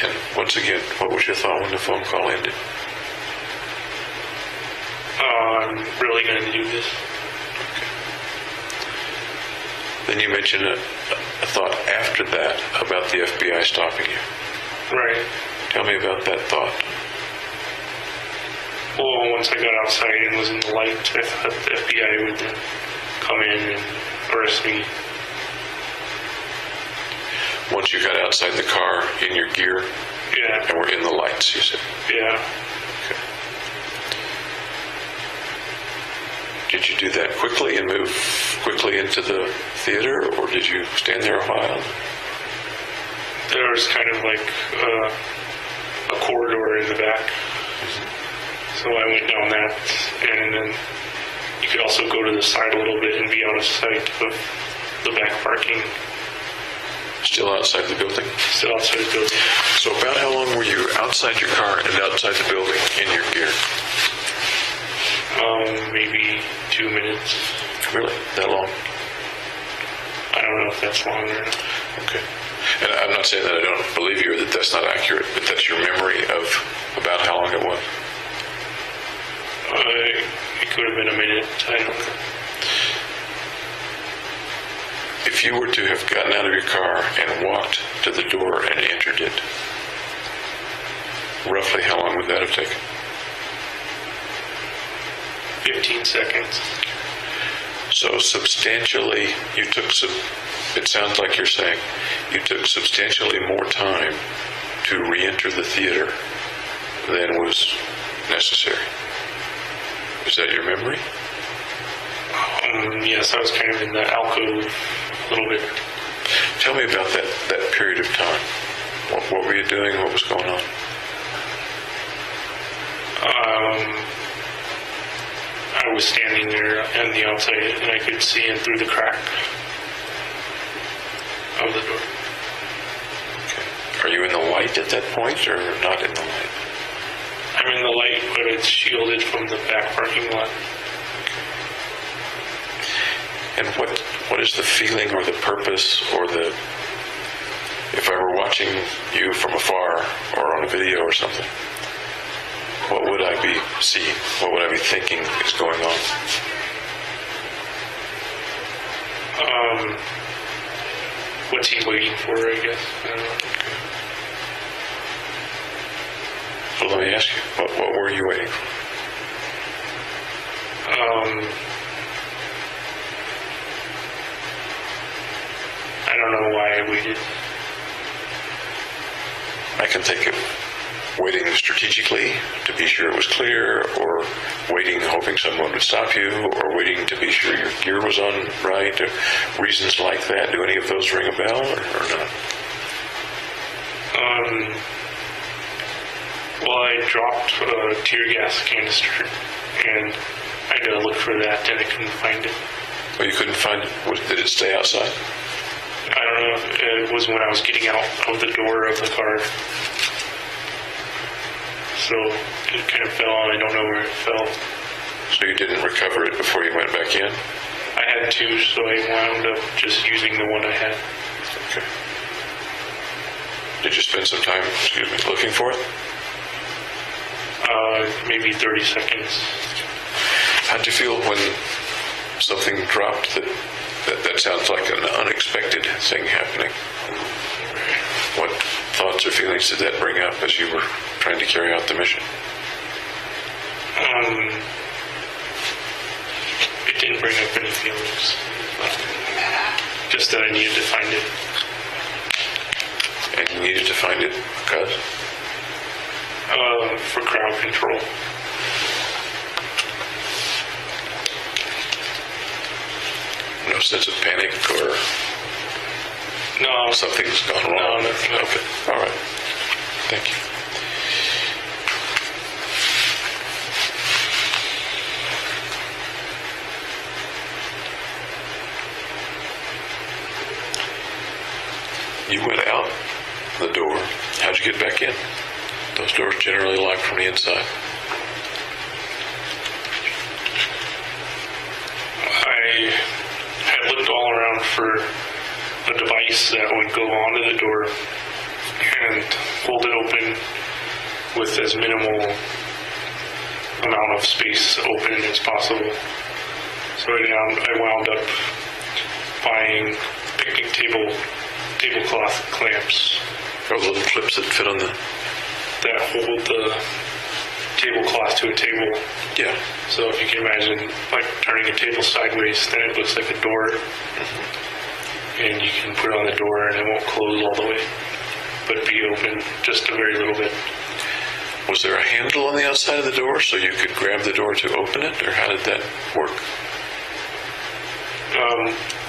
And once again, what was your thought when the phone call ended? I'm really going to do this. Then you mentioned a thought after that about the FBI stopping you. Right. Tell me about that thought. Well, once I got outside and was in the light, I thought the FBI would then come in and arrest me. Once you got outside the car in your gear Yeah. and were in the lights, you said. Yeah. Okay. Did you do that quickly and move quickly into the theater, or did you stand there a while? There was kind of like a corridor in the back. So I went down that, and then you could also go to the side a little bit and be out of sight of the back parking. Still outside the building? Still outside the building. So about how long were you outside your car and outside the building in your gear? Maybe 2 minutes. Really? That long? I don't know if that's longer. Okay. And I'm not saying that I don't believe you or that that's not accurate, but that's your memory of about how long it was? It could have been a minute. I don't know. If you were to have gotten out of your car and walked to the door and entered it, roughly how long would that have taken? 15 seconds. So substantially, it sounds like you're saying, you took substantially more time to re-enter the theater than was necessary. Is that your memory? Yes, I was kind of in the alcove a little bit. Tell me about that period of time. What were you doing? What was going on? I was standing there on the outside, and I could see in through the crack of the door. Okay. Are you in the light at that point, or not in the light? I'm in the light, but it's shielded from the back parking lot. And what is the feeling or the purpose or if I were watching you from afar or on a video or something, what would I be seeing? What would I be thinking is going on? What's he waiting for, I guess? I don't know. So let me ask you, what were you waiting for? I don't know why I waited. I can think of waiting strategically to be sure it was clear, or waiting hoping someone would stop you, or waiting to be sure your gear was on right, or reasons like that. Do any of those ring a bell or not? Well, I dropped a tear gas canister, and I had to look for that, and I couldn't find it. Oh, you couldn't find it? Did it stay outside? I don't know if it was when I was getting out of the door of the car. So it kind of fell, and I don't know where it fell. So you didn't recover it before you went back in? I had two, so I wound up just using the one I had. Okay. Did you spend some time, looking for it? Maybe 30 seconds. How'd you feel when something dropped that sounds like an unexpected thing happening? What thoughts or feelings did that bring up as you were trying to carry out the mission? It didn't bring up any feelings. Just that I needed to find it. And you needed to find it because? For crowd control. No sense of panic or No. something's gone wrong? No, nothing. Okay, all right. Thank you. You went out the door. How'd you get back in? Those doors generally lock from the inside. I had looked all around for a device that would go onto the door and hold it with as minimal amount of space open as possible. So I wound up buying picnic tablecloth clamps. Or little clips that fit on the... That hold the tablecloth to a table. Yeah. So if you can imagine, like turning a table sideways, then it looks like a door. And you can put it on the door and it won't close all the way, but be open just a very little bit. Was there a handle on the outside of the door so you could grab the door to open it, or how did that work?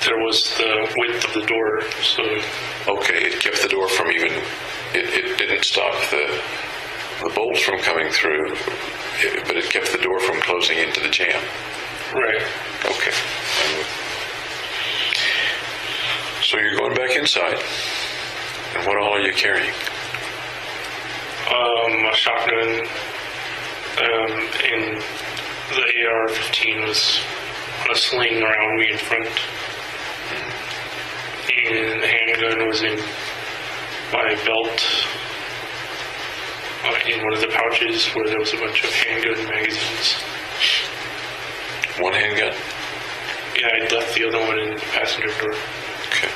There was the width of the door, so... Okay, it kept the door from even... It didn't stop the bolts from coming through, but it kept the door from closing into the jam. Right. Okay. So you're going back inside, and what all are you carrying? A shotgun, and the AR-15 was on a sling around me in front, and the handgun was in my belt, in one of the pouches where there was a bunch of handgun magazines. One handgun? Yeah, I left the other one in the passenger door. Okay.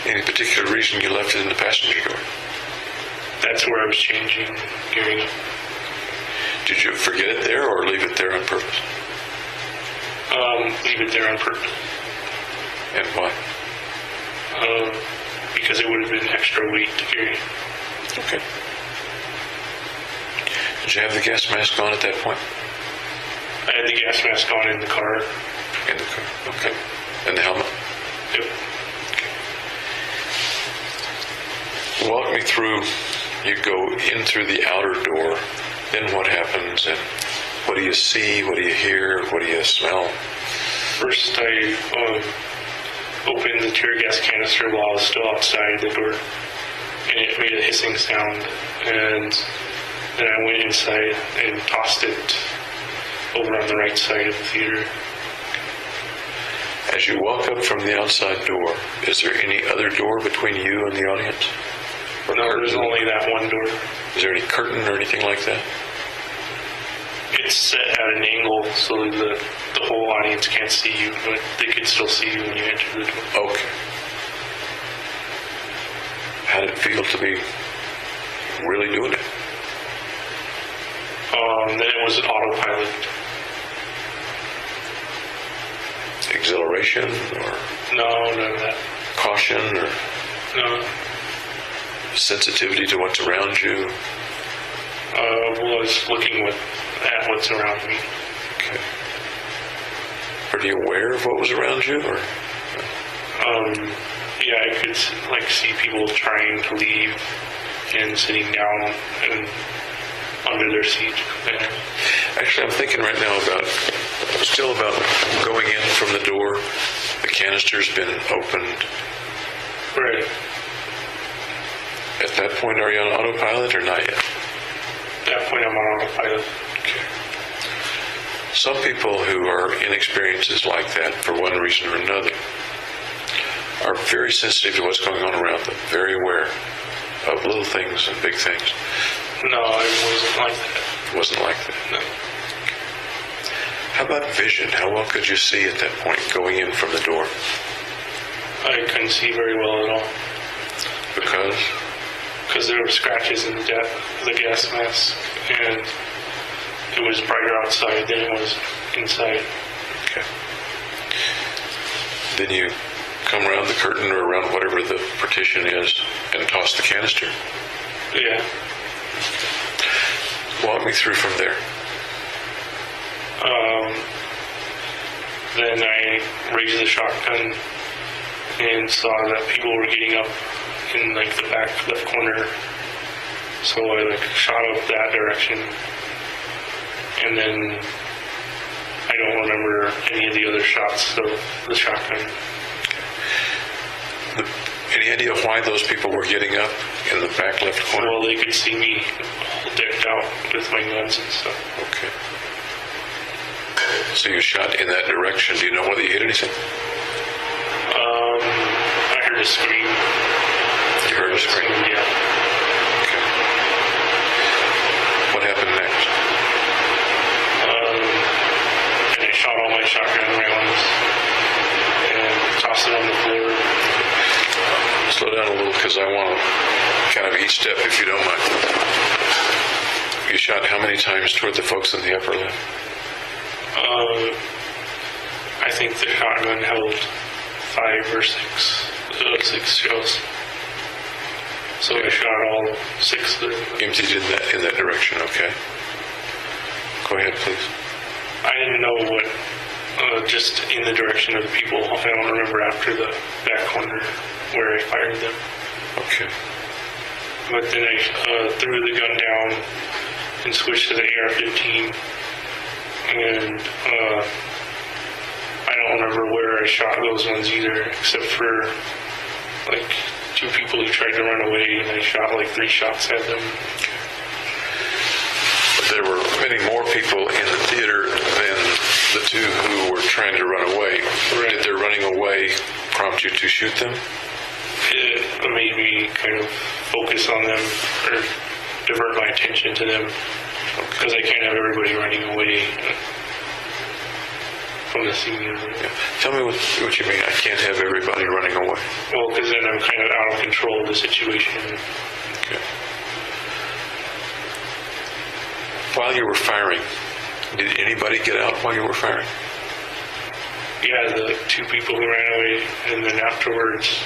Any particular reason you left it in the passenger door? That's where I was changing, gearing up. Did you forget it there or leave it there on purpose? Leave it there on purpose. And why? Because it would have been extra weight to carry. Okay. Did you have the gas mask on at that point? I had the gas mask on in the car. In the car, okay. And the helmet? Yep. Okay. Walk me through, you go in through the outer door, then what happens, and what do you see, what do you hear, what do you smell? First, I opened the tear gas canister while I was still outside the door, and it made a hissing sound, and then I went inside and tossed it over on the right side of the theater. As you walk up from the outside door, is there any other door between you and the audience? Or No, curtain? there's only that one door. Is there any curtain or anything like that? It's set at an angle so the whole audience can't see you, but they can still see you when you enter the door. Okay. How did it feel to be really doing it? Then it was an autopilot. Exhilaration or No, none of that. caution or No. sensitivity to what's around you? Was looking at what's around me. Okay. Pretty aware of what was around you, or? Yeah, I could see people trying to leave and sitting down and under their seat. Yeah. Actually, I'm thinking right now about going in from the door. The canister's been opened. Right. At that point, are you on autopilot or not yet? At that point, I'm on autopilot. Okay. Some people who are in experiences like that, for one reason or another, are very sensitive to what's going on around them, very aware of little things and big things. No, it wasn't like that. It wasn't like that. No. How about vision? How well could you see at that point, going in from the door? I couldn't see very well at all. Because? Because there were scratches in the gas mask, and it was brighter outside than it was inside. Okay. Then you come around the curtain or around whatever the partition is and toss the canister. Yeah. Walk me through from there. Then I raised the shotgun and saw that people were getting up in the back left corner. So I shot up that direction. And then I don't remember any of the other shots of the shotgun. Any idea why those people were getting up in the back left corner? Well, they could see me all decked out with my guns and stuff. Okay. So you shot in that direction. Do you know whether you hit anything? I heard a scream. You heard a scream? Yeah. Okay. because I want to kind of each step, if you don't mind. You shot how many times toward the folks in the upper left? I think the shotgun held 5 or 6 shells. So I shot all 6 of them. Emptied in that direction, okay. Go ahead, please. I didn't know what, just in the direction of the people. I don't remember after the back corner where I fired them. Okay. But then I threw the gun down and switched to the AR-15. And I don't remember where I shot those ones either, except for like 2 people who tried to run away, and I shot like 3 shots at them. There were many more people in the theater than the 2 who were trying to run away. Right. Did their running away prompt you to shoot them? It made me kind of focus on them, or divert my attention to them, because I can't have everybody running away from the scene. Yeah. Tell me what you mean. I can't have everybody running away. Well, because then I'm kind of out of control of the situation. Okay. While you were firing, did anybody get out while you were firing? Yeah, the 2 people who ran away, and then afterwards,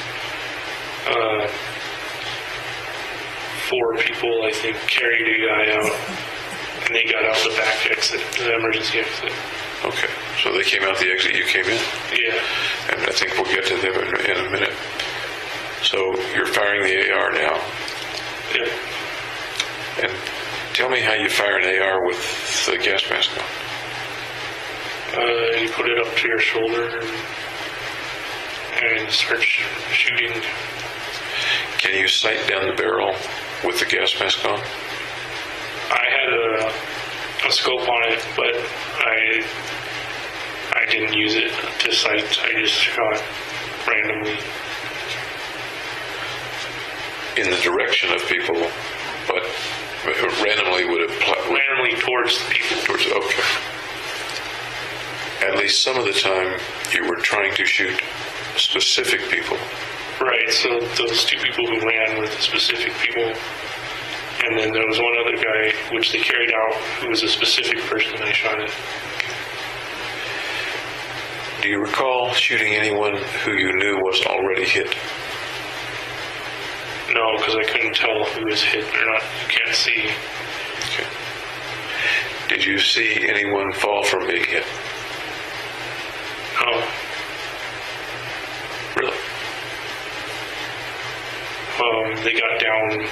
4 people, I think, carried a guy out, and they got out the back exit, the emergency exit. Okay, so they came out the exit you came in? Yeah. And I think we'll get to them in a minute. So you're firing the AR now? Yeah. And tell me how you fire an AR with the gas mask on. You put it up to your shoulder and start shooting. Can you sight down the barrel with the gas mask on? I had a scope on it, but I didn't use it to sight. I just shot randomly. In the direction of people, but randomly would have... Randomly towards the people. Okay. At least some of the time you were trying to shoot specific people. Right, so those 2 people who ran were the specific people. And then there was one other guy, which they carried out, who was a specific person I shot at. Do you recall shooting anyone who you knew was already hit? No, because I couldn't tell who was hit or not. You can't see. Okay. Did you see anyone fall from being hit? No. Really? They got down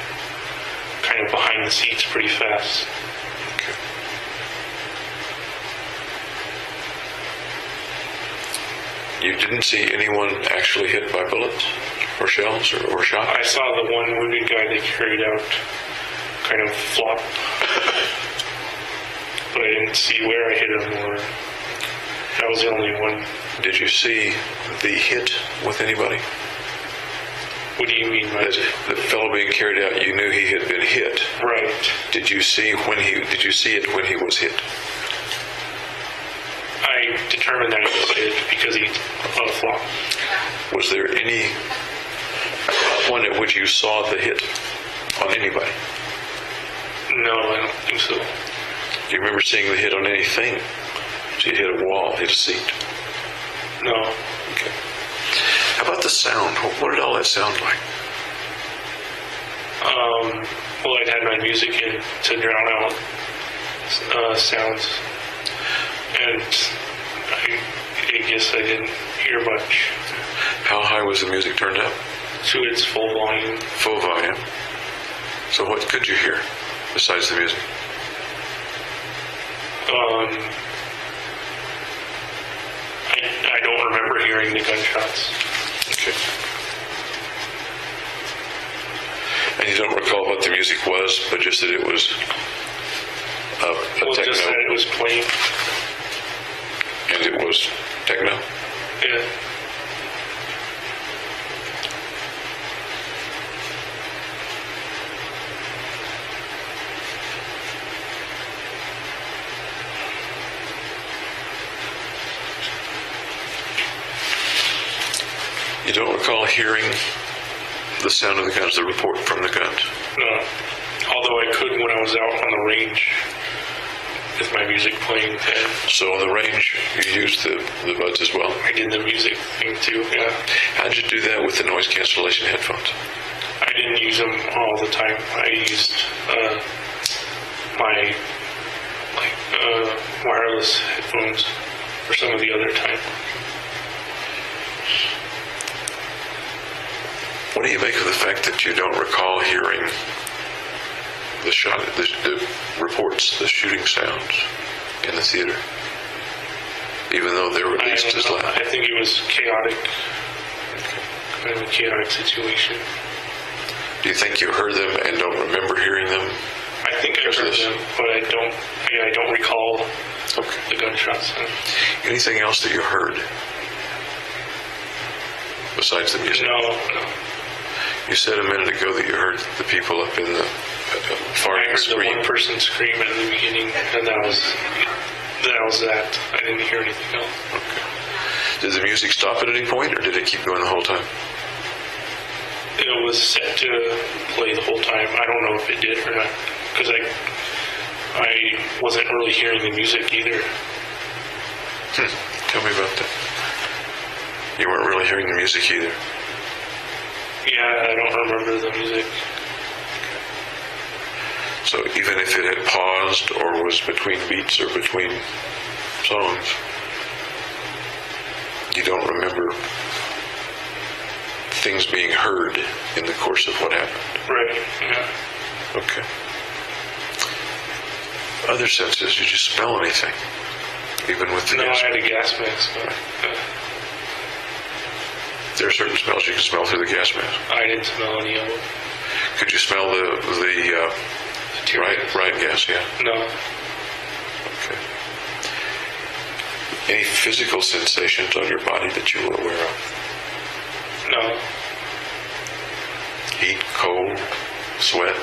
kind of behind the seats pretty fast. Okay. You didn't see anyone actually hit by bullets or shells or shot? I saw the one wounded guy they carried out kind of flop. But I didn't see where I hit him, or that was the only one. Did you see the hit with anybody? What do you mean by that? The fellow being carried out, you knew he had been hit. Right. Did you see it when he was hit? I determined that he was hit because he flopped. Was there any point at which you saw the hit on anybody? No, I don't think so. Do you remember seeing the hit on anything? So you hit a wall, hit a seat? No. Okay. How about the sound? What did all that sound like? Well, I'd had my music in to drown out sounds. And I guess I didn't hear much. How high was the music turned up? To its full volume. Full volume. So what could you hear besides the music? I don't remember hearing the gunshots. Okay. And you don't recall what the music was, but just that it was a techno? Just that it was playing. And it was techno? Yeah. You don't recall hearing the sound of the guns, the report from the guns? No. Although I could when I was out on the range with my music playing. So on the range, you used the buds as well? I did the music thing too, yeah. How did you do that with the noise cancellation headphones? I didn't use them all the time. I used my wireless headphones for some of the other time. What do you make of the fact that you don't recall hearing the reports, the shooting sounds in the theater, even though they were at least as loud? I think it was chaotic, kind of a chaotic situation. Do you think you heard them and don't remember hearing them? I think I heard them, but I don't recall the gunshots. Anything else that you heard besides the music? No. You said a minute ago that you heard the people up in the far I heard scream. the one person scream at the beginning, and that was that. I didn't hear anything else. Okay. Did the music stop at any point, or did it keep going the whole time? It was set to play the whole time. I don't know if it did or not, because I wasn't really hearing the music either. Tell me about that. You weren't really hearing the music either. Yeah, I don't remember the music. So even if it had paused or was between beats or between songs, you don't remember things being heard in the course of what happened. Right, yeah. Okay. Other senses, did you smell anything? Even with the gas? No, I had a gas mask. There are certain smells you can smell through the gas mask. I didn't smell any of them. Could you smell the riot gas? Yeah. No. Okay. Any physical sensations on your body that you were aware of? No. Heat, cold, sweat,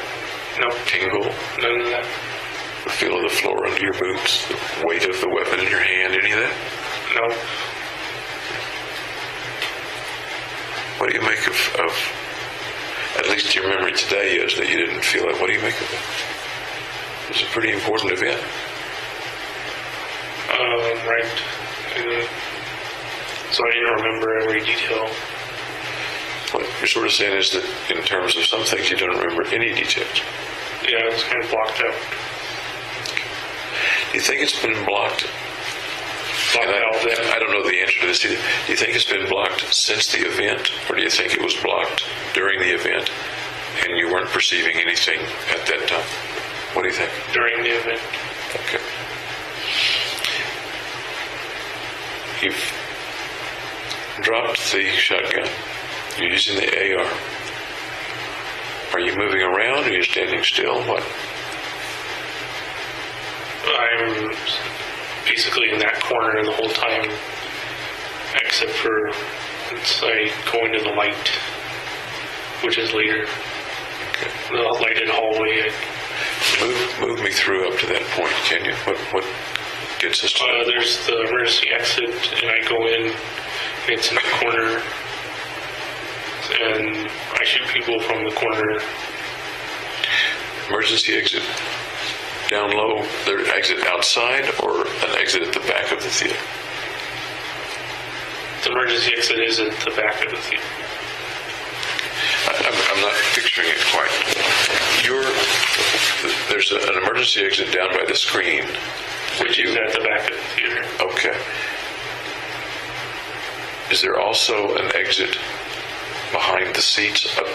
No. tingle, None of that. the feel of the floor under your boots, the weight of the weapon in your hand, any of that? No. What do you make of at least your memory today is that you didn't feel it? What do you make of it? It was a pretty important event. Right. So I didn't remember every detail. What you're sort of saying is that in terms of some things you don't remember any details. Yeah, it was kind of blocked out. Do you think it's been blocked? I don't know the answer to this either. Do you think it's been blocked since the event, or do you think it was blocked during the event and you weren't perceiving anything at that time? What do you think? During the event. Okay. You've dropped the shotgun. You're using the AR. Are you moving around, or are you standing still? What? I'm basically in that corner the whole time, except for once I go into the light, which is later. Okay. The lighted hallway. Move me through up to that point, can you? What gets us to that? There's the emergency exit, and I go in. It's in the corner, and I shoot people from the corner. Emergency exit down low, their exit outside or an exit at the back of the theater? The emergency exit is at the back of the theater. I'm not picturing it quite. There's an emergency exit down by the screen. Which is at the back of the theater. Okay. Is there also an exit behind the seats up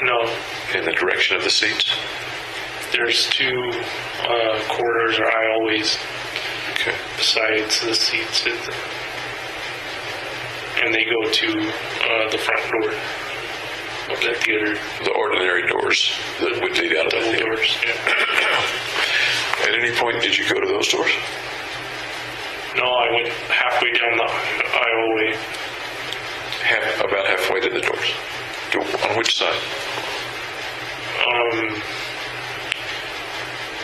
No. in the direction of the seats? There's two corridors or aisleways Okay. besides the seats, and they go to the front door of the theater. The ordinary doors that would lead out of the Double theater. doors, yeah. At any point did you go to those doors? No, I went halfway down the aisleway. About halfway to the doors. On which side?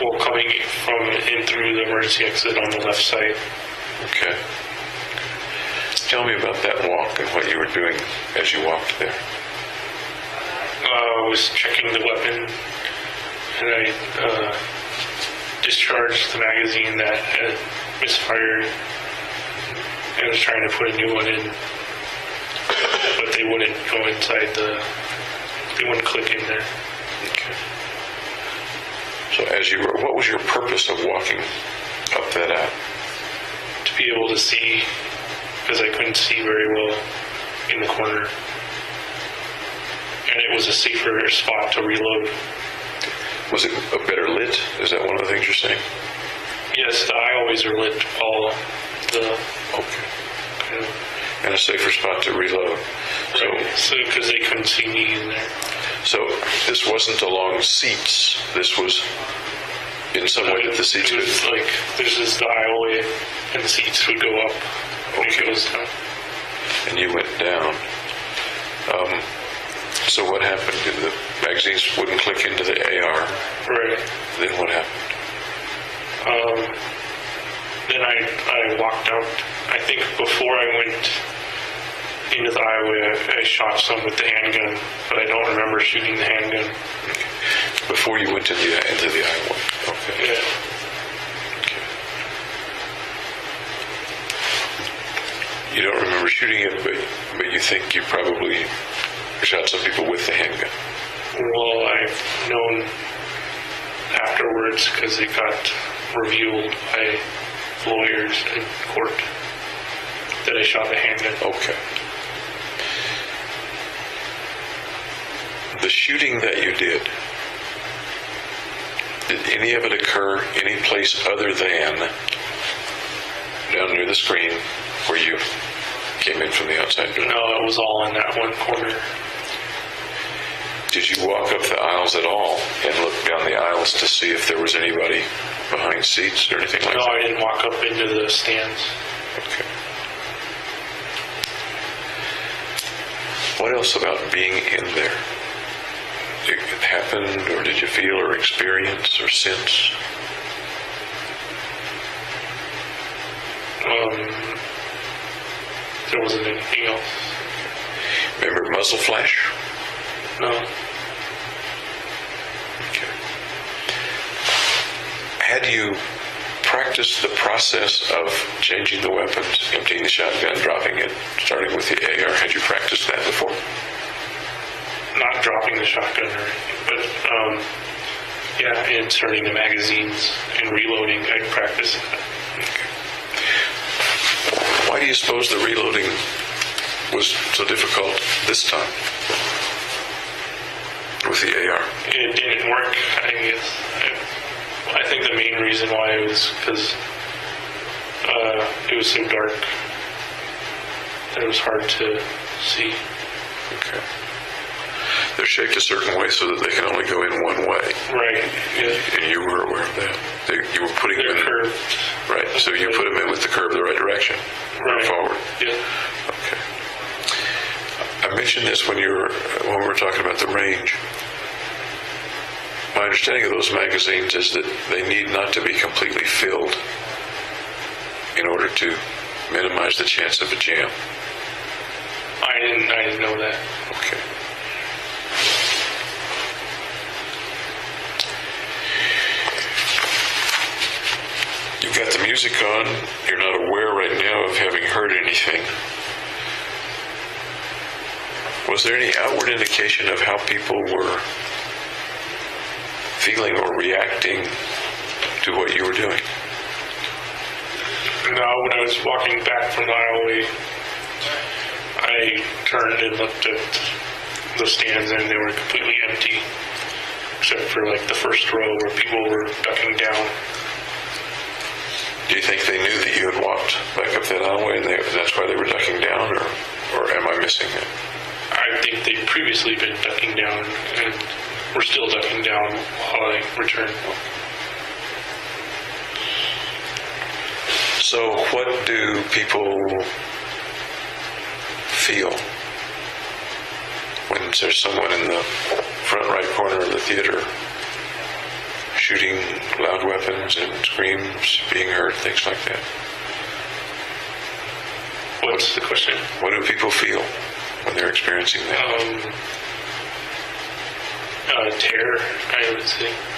Well, coming from in through the emergency exit on the left side. Okay. Tell me about that walk and what you were doing as you walked there. was checking the weapon, and I discharged the magazine that had misfired, and was trying to put a new one in, but they wouldn't go inside they wouldn't click in there. Okay. So as you were, what was your purpose of walking up that aisle? To be able to see, because I couldn't see very well in the corner. And it was a safer spot to reload. Was it a better lit? Is that one of the things you're saying? Yes, the aisleways are lit, all the... Okay. And a safer spot to reload. Right, so because they couldn't see me in there. So this wasn't along seats. This was in some way that the seats It was like, there's this aisleway, and the seats would go up when it goes down. And you went down. So what happened? The magazines wouldn't click into the AR. Right. Then what happened? Then I walked out. I think before I went into the aisleway, I shot some with the handgun, but I don't remember shooting the handgun. Okay. Before you went into the aisleway. Okay. Yeah. Okay. You don't remember shooting it, but you think you probably shot some people with the handgun. Well, I've known afterwards because it got revealed by lawyers in court that I shot the handgun. Okay. The shooting that you did any of it occur any place other than down near the screen where you came in from the outside door? No, it was all in that one corner. Did you walk up the aisles at all and look down the aisles to see if there was anybody behind seats or anything like that? No, I didn't walk up into the stands. Okay. What else about being in there? It happened, or did you feel or experience or sense? There wasn't anything else. Remember muzzle flash? No. Okay. Had you practiced the process of changing the weapons, emptying the shotgun, dropping it, starting with the AR? Had you practiced that before? Not dropping the shotgun or anything, but yeah, inserting the magazines and reloading, I'd practice that. Okay. Why do you suppose the reloading was so difficult this time with the AR? It didn't work, I guess. I think the main reason why was because it was so dark that it was hard to see. Okay. They're shaped a certain way so that they can only go in one way. Right, yeah. And you were aware of that. You were putting They're them in. curved. Right, so you put them in with the curve the right direction. Right. Forward. Yeah. Okay. I mentioned this when we were talking about the range. My understanding of those magazines is that they need not to be completely filled in order to minimize the chance of a jam. I didn't know that. Okay. You've got the music on. You're not aware right now of having heard anything. Was there any outward indication of how people were feeling or reacting to what you were doing? No, when I was walking back from the aisleway, I turned and looked at the stands and they were completely empty, except for like the first row where people were ducking down. Do you think they knew that you had walked back up that alleyway and that's why they were ducking down, or am I missing it? I think they'd previously been ducking down and were still ducking down while I returned. So what do people feel when there's someone in the front right corner of the theater shooting loud weapons and screams being heard, things like that? What's the question? What do people feel when they're experiencing that? tear, I would say.